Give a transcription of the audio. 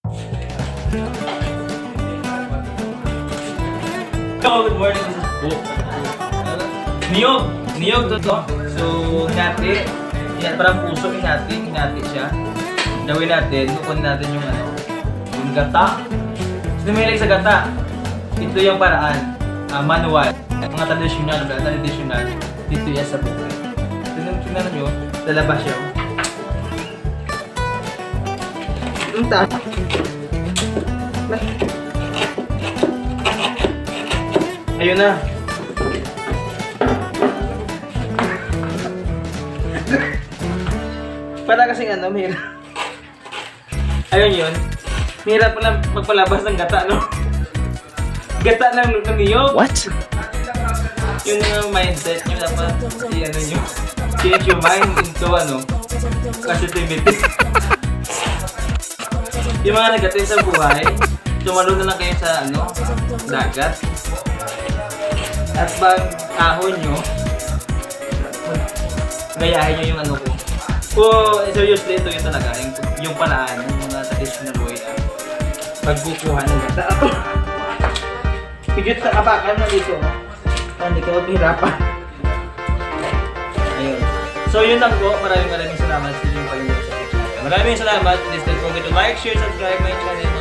Good morning, this is Bo. Niyog to to. So, hinati. Yan, parang puso, hinati siya. Gawin natin, kukunin natin yung yung gata. So, may sa gata. Ito yung paraan, manual. Mga traditional, dito yan sa buko. Tingnan nyo, lalabas siya. Ayun na. Para kasing mahirap. Ayun yun. Mahirap pala magpalabas ng gata, no? Gata ng niyog. What? Yung mindset nyo dapat nyo. Change your mind into positivity. Yung mga nagatin sa buhay, sumalo na lang kayo sa dagat. At pag ahon nyo, gayahin nyo yung ko. Seriously, ito yung talaga, yung paraan, yung mga traditional way na pagkukuha ng gata. Pigit sa apakan mo dito, hindi ka maghirapan. Ayun. So yun lang po, maraming salamat sa inyong pag-ibig sa video. Maraming salamat. Please don't forget to like, share, subscribe my channel.